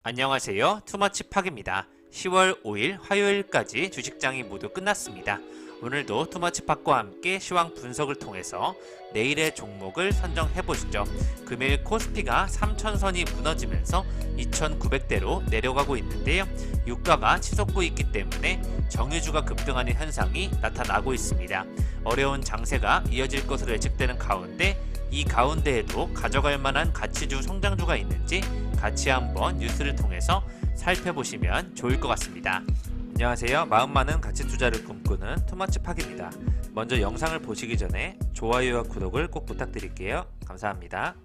안녕하세요. 투머치팍입니다. 10월 5일 화요일까지 주식장이 모두 끝났습니다. 오늘도 투머치팍과 함께 시황 분석을 통해서 내일의 종목을 선정해 보시죠. 금일 코스피가 3000선이 무너지면서 2900대로 내려가고 있는데요. 유가가 치솟고 있기 때문에 정유주가 급등하는 현상이 나타나고 있습니다. 어려운 장세가 이어질 것으로 예측되는 가운데 이 가운데에도 가져갈 만한 가치주 성장주가 있는지 같이 한번 뉴스를 통해서 살펴보시면 좋을 것 같습니다. 안녕하세요. 마음 많은 가치 투자를 꿈꾸는 투머치팍입니다. 먼저 영상을 보시기 전에 좋아요와 구독을 꼭 부탁드릴게요. 감사합니다.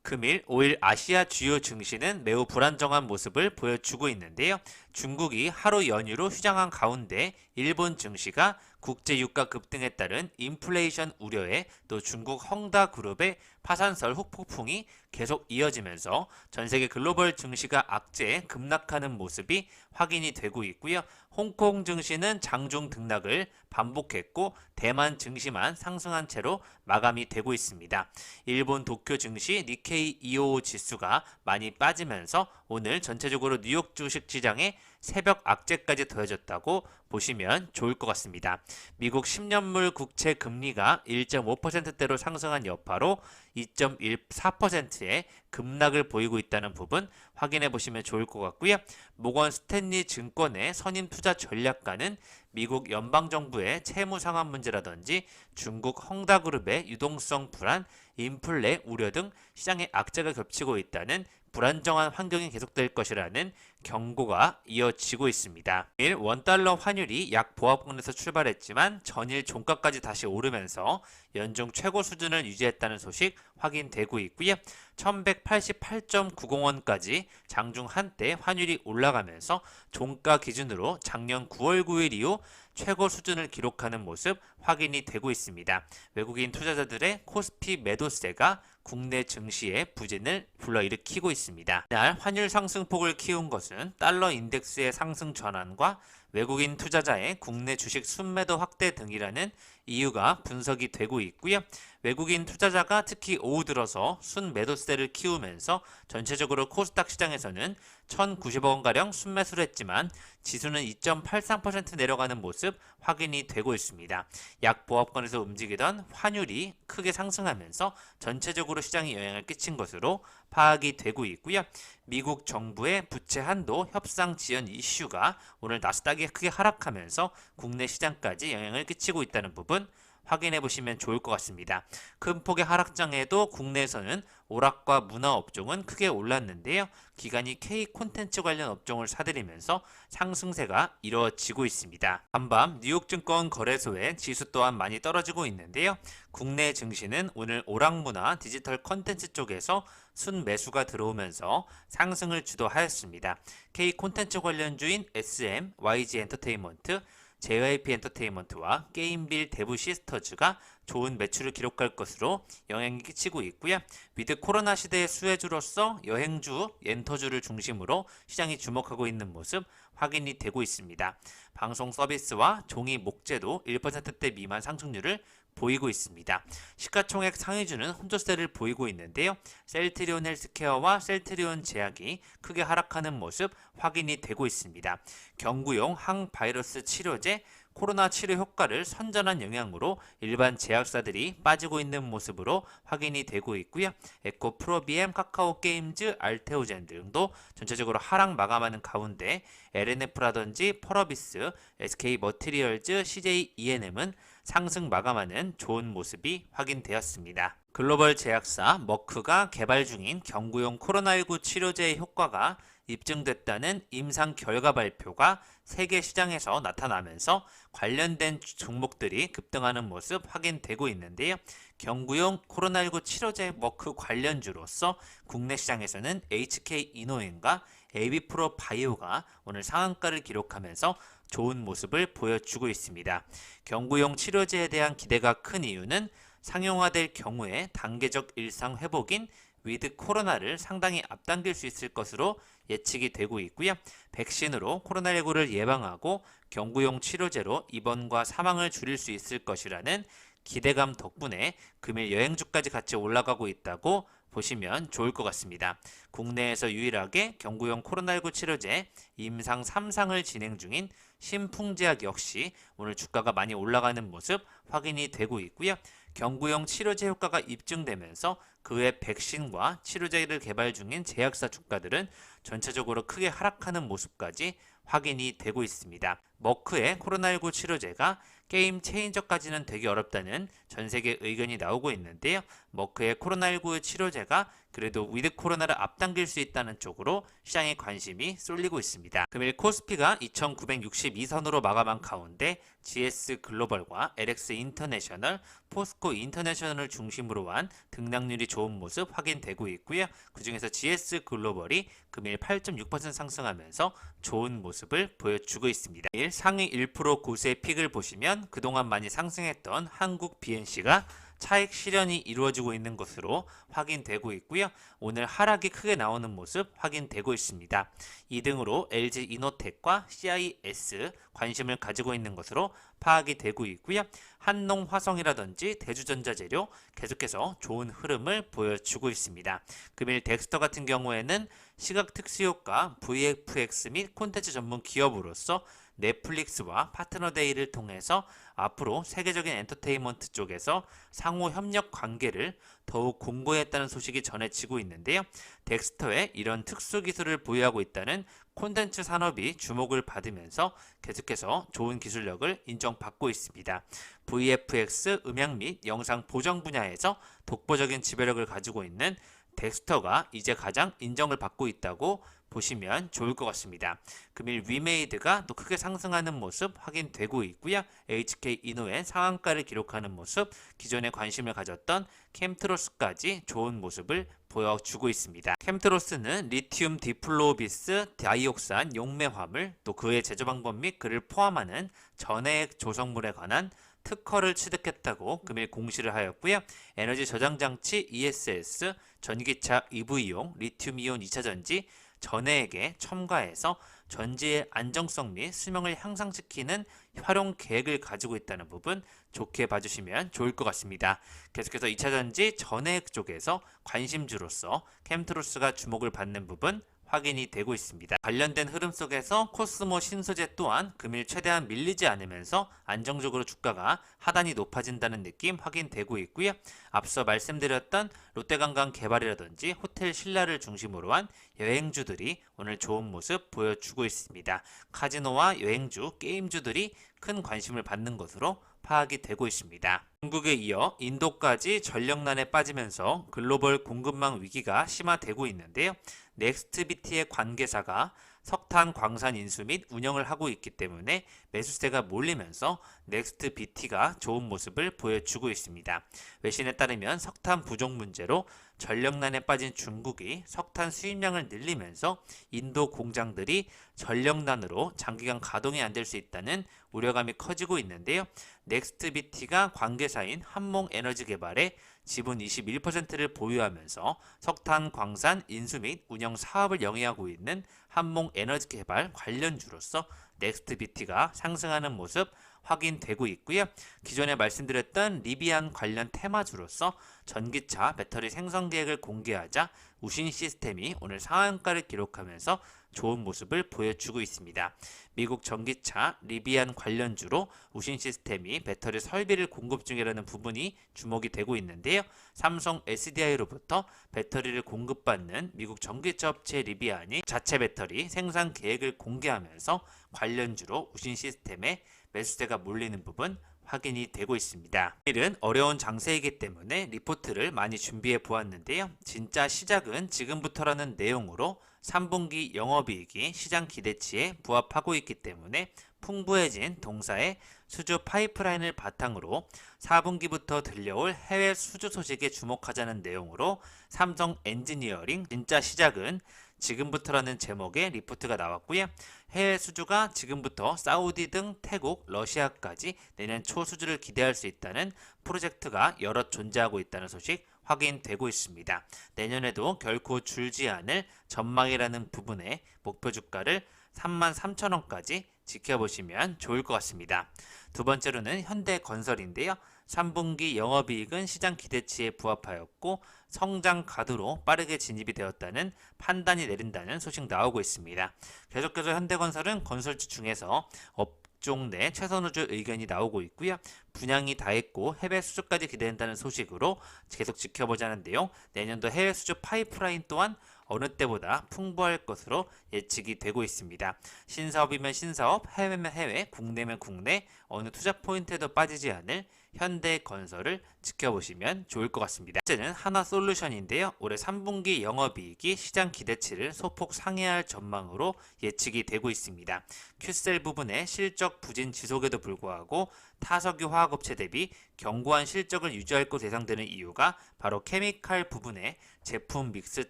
금일 5일 아시아 주요 증시는 매우 불안정한 모습을 보여주고 있는데요. 중국이 하루 연휴로 휴장한 가운데 일본 증시가 국제 유가 급등에 따른 인플레이션 우려에 또 중국 헝다그룹의 파산설 후폭풍이 계속 이어지면서 전 세계 글로벌 증시가 악재에 급락하는 모습이 확인이 되고 있고요. 홍콩 증시는 장중 등락을 반복했고 대만 증시만 상승한 채로 마감이 되고 있습니다. 일본 도쿄 증시 니케이 255 지수가 많이 빠지면서 오늘 전체적으로 뉴욕 주식 시장에 새벽 악재까지 더해졌다고 보시면 좋을 것 같습니다. 미국 10년물 국채 금리가 1.5%대로 상승한 여파로 2.14%의 급락을 보이고 있다는 부분 확인해 보시면 좋을 것 같고요. 모건 스탠리 증권의 선임 투자 전략가는 미국 연방정부의 채무 상환 문제라든지 중국 헝다그룹의 유동성 불안, 인플레 우려 등 시장의 악재가 겹치고 있다는 불안정한 환경이 계속될 것이라는 경고가 이어지고 있습니다. 1 원달러 환율이 약 보합권에서 출발했지만 전일 종가까지 다시 오르면서 연중 최고 수준을 유지했다는 소식 확인되고 있고요. 1188.90원까지 장중 한때 환율이 올라가면서 종가 기준으로 작년 9월 9일 이후 최고 수준을 기록하는 모습 확인이 되고 있습니다. 외국인 투자자들의 코스피 매도세가 국내 증시의 부진을 불러일으키고 있습니다. 이날 환율 상승폭을 키운 것은 달러 인덱스의 상승 전환과 외국인 투자자의 국내 주식 순매도 확대 등이라는 이유가 분석이 되고 있고요. 외국인 투자자가 특히 오후 들어서 순매도세를 키우면서 전체적으로 코스닥 시장에서는 1,090억 원가량 순매수를 했지만 지수는 2.83% 내려가는 모습 확인이 되고 있습니다. 약 보합권에서 움직이던 환율이 크게 상승하면서 전체적으로 시장에 영향을 끼친 것으로 파악이 되고 있고요. 미국 정부의 부채 한도 협상 지연 이슈가 오늘 나스닥이 크게 하락하면서 국내 시장까지 영향을 끼치고 있다는 부분 확인해 보시면 좋을 것 같습니다. 큰 폭의 하락장에도 국내에서는 오락과 문화 업종은 크게 올랐는데요. 기관이 K 콘텐츠 관련 업종을 사들이면서 상승세가 이루어지고 있습니다. 한밤 뉴욕증권 거래소의 지수 또한 많이 떨어지고 있는데요. 국내 증시는 오늘 오락문화 디지털 콘텐츠 쪽에서 순매수가 들어오면서 상승을 주도하였습니다. K 콘텐츠 관련주인 SM, YG 엔터테인먼트, JYP 엔터테인먼트와 게임빌 데브 시스터즈가 좋은 매출을 기록할 것으로 영향이 끼치고 있고요. 위드 코로나 시대의 수혜주로서 여행주, 엔터주를 중심으로 시장이 주목하고 있는 모습 확인이 되고 있습니다. 방송 서비스와 종이 목재도 1%대 미만 상승률을 보이고 있습니다. 시가총액 상위주는 혼조세를 보이고 있는데요. 셀트리온 헬스케어와 셀트리온 제약이 크게 하락하는 모습 확인이 되고 있습니다. 경구용 항바이러스 치료제 코로나 치료 효과를 선전한 영향으로 일반 제약사들이 빠지고 있는 모습으로 확인이 되고 있고요. 에코 프로비엠, 카카오 게임즈, 알테오젠 등도 전체적으로 하락 마감하는 가운데 LNF라든지 펄어비스, SK 머티리얼즈, CJ ENM은 상승 마감하는 좋은 모습이 확인되었습니다. 글로벌 제약사 머크가 개발 중인 경구용 코로나19 치료제의 효과가 입증됐다는 임상 결과 발표가 세계 시장에서 나타나면서 관련된 종목들이 급등하는 모습 확인되고 있는데요. 경구용 코로나19 치료제 머크 관련주로서 국내 시장에서는 HK 이노엔과 에비프로 바이오가 오늘 상한가를 기록하면서 좋은 모습을 보여주고 있습니다. 경구용 치료제에 대한 기대가 큰 이유는 상용화될 경우에 단계적 일상 회복인 위드 코로나를 상당히 앞당길 수 있을 것으로 예측이 되고 있고요. 백신으로 코로나19를 예방하고 경구용 치료제로 입원과 사망을 줄일 수 있을 것이라는 기대감 덕분에 금일 여행주까지 같이 올라가고 있다고 보시면 좋을 것 같습니다. 국내에서 유일하게 경구용 코로나19 치료제 임상 3상을 진행 중인 신풍제약 역시 오늘 주가가 많이 올라가는 모습 확인이 되고 있고요. 경구용 치료제 효과가 입증되면서 그 외 백신과 치료제를 개발 중인 제약사 주가들은 전체적으로 크게 하락하는 모습까지 확인이 되고 있습니다. 머크의 코로나19 치료제가 게임 체인저까지는 되기 어렵다는 전 세계 의견이 나오고 있는데요. 머크의 코로나19 치료제가 그래도 위드 코로나를 앞당길 수 있다는 쪽으로 시장의 관심이 쏠리고 있습니다. 금일 코스피가 2962선으로 마감한 가운데 GS 글로벌과 LX 인터내셔널, 포스코 인터내셔널을 중심으로 한 등락률이 좋은 모습 확인되고 있고요. 그중에서 GS 글로벌이 금일 8.6% 상승하면서 좋은 모습을 보여주고 있습니다. 상위 1% 고수의 픽을 보시면 그동안 많이 상승했던 한국 BNC가 차익 실현이 이루어지고 있는 것으로 확인되고 있고요. 오늘 하락이 크게 나오는 모습 확인되고 있습니다. 2등으로 LG 이노텍과 CIS 관심을 가지고 있는 것으로 파악이 되고 있고요. 한농화성이라든지 대주전자재료 계속해서 좋은 흐름을 보여주고 있습니다. 금일 덱스터 같은 경우에는 시각 특수효과 VFX 및 콘텐츠 전문 기업으로서 넷플릭스와 파트너데이를 통해서 앞으로 세계적인 엔터테인먼트 쪽에서 상호 협력 관계를 더욱 공고했다는 소식이 전해지고 있는데요. 덱스터의 이런 특수 기술을 보유하고 있다는 콘텐츠 산업이 주목을 받으면서 계속해서 좋은 기술력을 인정받고 있습니다. VFX 음향 및 영상 보정 분야에서 독보적인 지배력을 가지고 있는 덱스터가 이제 가장 인정을 받고 있다고 보시면 좋을 것 같습니다. 금일 위메이드가 또 크게 상승하는 모습 확인되고 있고요. HK 이노의 상한가를 기록하는 모습, 기존에 관심을 가졌던 캠트로스까지 좋은 모습을 보여주고 있습니다. 캠트로스는 리튬 디플로비스 다이옥산 용매 화물, 또 그의 제조 방법 및 그를 포함하는 전해액 조성물에 관한 특허를 취득했다고 금일 공시를 하였고요. 에너지 저장 장치 ESS, 전기차 EV용 리튬이온 2차전지 전해액에 첨가해서 전지의 안정성 및 수명을 향상시키는 활용 계획을 가지고 있다는 부분 좋게 봐주시면 좋을 것 같습니다. 계속해서 2차전지 전해액 쪽에서 관심주로서 캠트로스가 주목을 받는 부분 확인이 되고 있습니다. 관련된 흐름 속에서 코스모 신소재 또한 금일 최대한 밀리지 않으면서 안정적으로 주가가 하단이 높아진다는 느낌 확인되고 있고요. 앞서 말씀드렸던 롯데관광 개발이라든지 호텔 신라를 중심으로 한 여행주들이 오늘 좋은 모습 보여주고 있습니다. 카지노와 여행주, 게임주들이 큰 관심을 받는 것으로 파악이 되고 있습니다. 중국에 이어 인도까지 전력난에 빠지면서 글로벌 공급망 위기가 심화되고 있는데요. 넥스트비티의 관계사가 석탄 광산 인수 및 운영을 하고 있기 때문에 매수세가 몰리면서 넥스트비티가 좋은 모습을 보여주고 있습니다. 외신에 따르면 석탄 부족 문제로 전력난에 빠진 중국이 석탄 수입량을 늘리면서 인도 공장들이 전력난으로 장기간 가동이 안 될 수 있다는 우려감이 커지고 있는데요. 넥스트비티가 관계사인 한몽에너지개발에 지분 21%를 보유하면서 석탄 광산 인수 및 운영 사업을 영위하고 있는 한몽에너지개발 관련주로서 넥스트비티가 상승하는 모습 확인되고 있고요. 기존에 말씀드렸던 리비안 관련 테마주로서 전기차 배터리 생산 계획을 공개하자 우신 시스템이 오늘 상한가를 기록하면서 좋은 모습을 보여주고 있습니다. 미국 전기차 리비안 관련주로 우신 시스템이 배터리 설비를 공급 중이라는 부분이 주목이 되고 있는데요. 삼성 SDI로부터 배터리를 공급받는 미국 전기차 업체 리비안이 자체 배터리 생산 계획을 공개하면서 관련주로 우신 시스템에 매수세가 몰리는 부분 확인이 되고 있습니다. 내일은 어려운 장세이기 때문에 리포트를 많이 준비해 보았는데요. 진짜 시작은 지금부터라는 내용으로 3분기 영업이익이 시장 기대치에 부합하고 있기 때문에 풍부해진 동사의 수주 파이프라인을 바탕으로 4분기부터 들려올 해외 수주 소식에 주목하자는 내용으로 삼성 엔지니어링 진짜 시작은 지금부터라는 제목의 리포트가 나왔고요. 해외 수주가 지금부터 사우디 등 태국, 러시아까지 내년 초 수주를 기대할 수 있다는 프로젝트가 여럿 존재하고 있다는 소식 확인되고 있습니다. 내년에도 결코 줄지 않을 전망이라는 부분에 목표 주가를 33,000원까지 지켜보시면 좋을 것 같습니다. 두 번째로는 현대건설인데요. 3분기 영업이익은 시장 기대치에 부합하였고 성장 가도로 빠르게 진입이 되었다는 판단이 내린다는 소식 나오고 있습니다. 계속해서 현대건설은 건설주 중에서 업종 내 최선우주 의견이 나오고 있고요. 분양이 다 했고 해외 수주까지 기대된다는 소식으로 계속 지켜보자는데요. 내년도 해외 수주 파이프라인 또한 어느 때보다 풍부할 것으로 예측이 되고 있습니다. 신사업이면 신사업, 해외면 해외, 국내면 국내, 어느 투자 포인트에도 빠지지 않을 현대건설을 지켜보시면 좋을 것 같습니다. 번째는 하나솔루션인데요. 올해 3분기 영업이익이 시장 기대치를 소폭 상회할 전망으로 예측이 되고 있습니다. 큐셀 부분의 실적 부진 지속에도 불구하고 타석유 화학업체 대비 견고한 실적을 유지할 것으로 예상되는 이유가 바로 케미칼 부분의 제품 믹스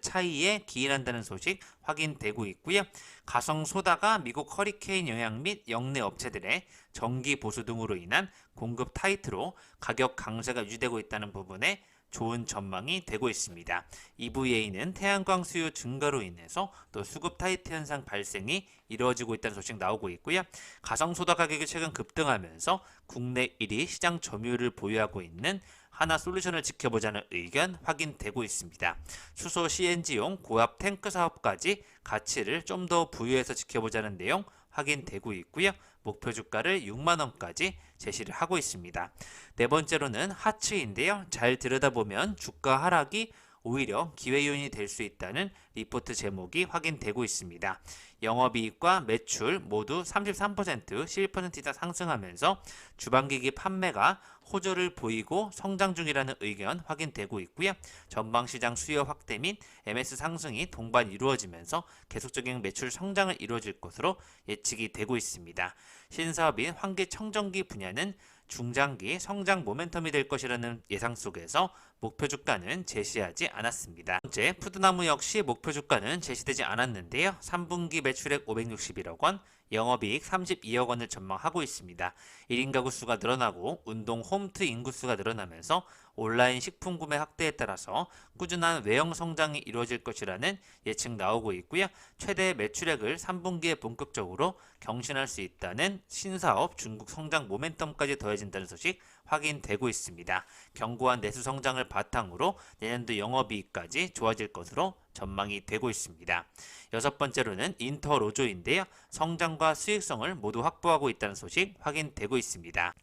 차이에 기인한다는 소식 확인되고 있고요. 가성 소다가 미국 허리케인 영향 및 역내 업체들의 정기 보수 등으로 인한 공급 타이트로 가격 강세가 유지되고 있다는 부분에 좋은 전망이 되고 있습니다. EVA는 태양광 수요 증가로 인해서 또 수급 타이트 현상 발생이 이루어지고 있다는 소식 나오고 있고요. 가성소다 가격이 최근 급등하면서 국내 1위 시장 점유율을 보유하고 있는 하나솔루션을 지켜보자는 의견 확인되고 있습니다. 수소 CNG용 고압 탱크 사업까지 가치를 좀 더 부여해서 지켜보자는 내용 확인되고 있고요. 목표 주가를 6만원까지 제시를 하고 있습니다. 네 번째로는 하츠인데요. 잘 들여다보면 주가 하락이 오히려 기회 요인이 될 수 있다는 리포트 제목이 확인되고 있습니다. 영업이익과 매출 모두 33%, 11% 이상 상승하면서 주방기기 판매가 호조를 보이고 성장 중이라는 의견 확인되고 있고요. 전방시장 수요 확대 및 MS 상승이 동반 이루어지면서 계속적인 매출 성장을 이루어질 것으로 예측이 되고 있습니다. 신사업인 환기청정기 분야는 중장기 성장 모멘텀이 될 것이라는 예상 속에서 목표 주가는 제시하지 않았습니다. 번째, 푸드나무 역시 목표 주가는 제시되지 않았는데요. 3분기 매출액 561억 원, 영업이익 32억 원을 전망하고 있습니다. 1인 가구 수가 늘어나고 운동 홈트 인구수가 늘어나면서 온라인 식품 구매 확대에 따라서 꾸준한 외형 성장이 이루어질 것이라는 예측 나오고 있고요. 최대 매출액을 3분기에 본격적으로 경신할 수 있다는 신사업 중국 성장 모멘텀까지 더해진다는 소식 확인되고 있습니다. 견고한 내수 성장을 바탕으로 내년도 영업이익까지 좋아질 것으로 전망이 되고 있습니다. 여섯 번째로는 인터로조인데요. 성장과 수익성을 모두 확보하고 있다는 소식 확인되고 있습니다.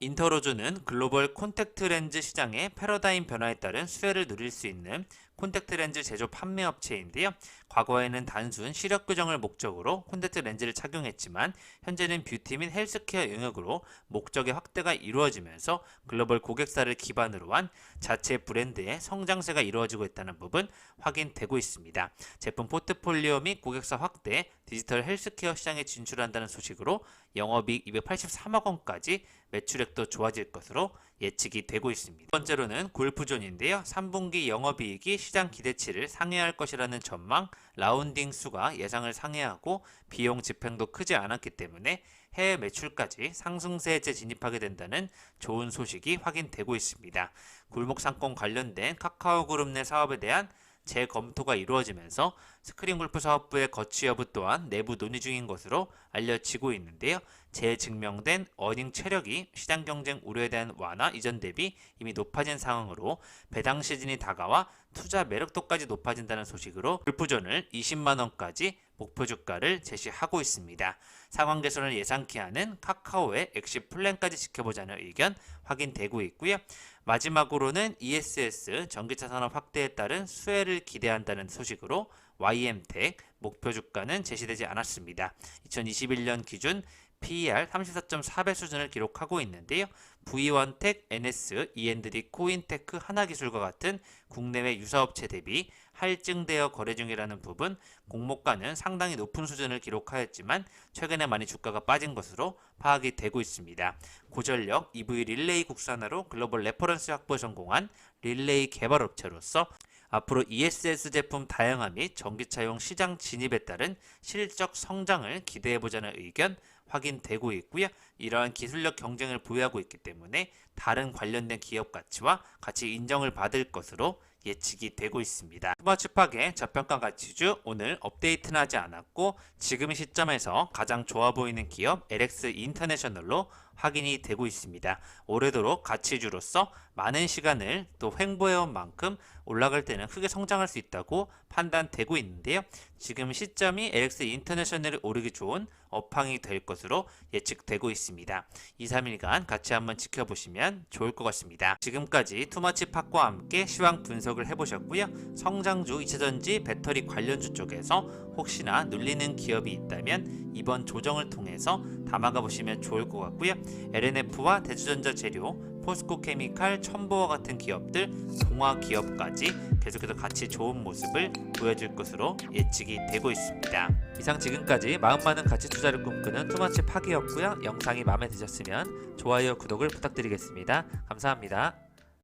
인터로조는 글로벌 콘택트 렌즈 시장의 패러다임 변화에 따른 수혜를 누릴 수 있는 콘택트 렌즈 제조 판매 업체인데요. 과거에는 단순 시력 교정을 목적으로 콘택트 렌즈를 착용했지만 현재는 뷰티 및 헬스케어 영역으로 목적의 확대가 이루어지면서 글로벌 고객사를 기반으로 한 자체 브랜드의 성장세가 이루어지고 있다는 부분 확인되고 있습니다. 제품 포트폴리오 및 고객사 확대, 디지털 헬스케어 시장에 진출한다는 소식으로 영업이익 283억 원까지 매출액도 좋아질 것으로 예측이 되고 있습니다. 두 번째로는 골프존인데요. 3분기 영업이익이 시장 기대치를 상회할 것이라는 전망, 라운딩 수가 예상을 상회하고 비용 집행도 크지 않았기 때문에 해외 매출까지 상승세에 진입하게 된다는 좋은 소식이 확인되고 있습니다. 골목상권 관련된 카카오그룹 내 사업에 대한 재검토가 이루어지면서 스크린골프 사업부의 거치 여부 또한 내부 논의 중인 것으로 알려지고 있는데요. 재증명된 어닝 체력이 시장 경쟁 우려에 대한 완화 이전 대비 이미 높아진 상황으로 배당 시즌이 다가와 투자 매력도까지 높아진다는 소식으로 골프존을 20만원까지 목표 주가를 제시하고 있습니다. 상황 개선을 예상케 하는 카카오의 엑시 플랜까지 지켜보자는 의견 확인되고 있고요. 마지막으로는 ESS 전기차 산업 확대에 따른 수혜를 기대한다는 소식으로 YM텍 목표 주가는 제시되지 않았습니다. 2021년 기준 PER 34.4배 수준을 기록하고 있는데요. V1텍, NS, E&D, 코인테크, 하나기술과 같은 국내외 유사업체 대비 할증되어 거래 중이라는 부분, 공모가는 상당히 높은 수준을 기록하였지만 최근에 많이 주가가 빠진 것으로 파악이 되고 있습니다. 고전력 EV 릴레이 국산화로 글로벌 레퍼런스 확보에 성공한 릴레이 개발업체로서 앞으로 ESS 제품 다양화 및 전기차용 시장 진입에 따른 실적 성장을 기대해보자는 의견 확인되고 있고요. 이러한 기술력 경쟁을 보유하고 있기 때문에 다른 관련된 기업 가치와 같이 인정을 받을 것으로 예측이 되고 있습니다. 투마츠팍의 저평가 가치주 오늘 업데이트는 하지 않았고 지금 시점에서 가장 좋아 보이는 기업 LX 인터내셔널로 확인이 되고 있습니다. 오래도록 가치주로서 많은 시간을 또 횡보해온 만큼 올라갈 때는 크게 성장할 수 있다고 판단되고 있는데요. 지금 시점이 LX 인터내셔널이 오르기 좋은 업황이 될 것으로 예측되고 있습니다. 2, 3일간 같이 한번 지켜보시면 좋을 것 같습니다. 지금까지 투머치팍과 함께 시황 분석을 해보셨고요. 성장주, 2차전지, 배터리 관련주 쪽에서 혹시나 눌리는 기업이 있다면 이번 조정을 통해서 담아가 보시면 좋을 것 같고요. LNF와 대주전자 재료, 포스코 케미칼, 첨보와 같은 기업들, 동화 기업까지 계속해서 같이 좋은 모습을 보여줄 것으로 예측이 되고 있습니다. 이상 지금까지 마음 많은 가치 투자를 꿈꾸는 투머치팍이었고요. 영상이 마음에 드셨으면 좋아요, 구독을 부탁드리겠습니다. 감사합니다.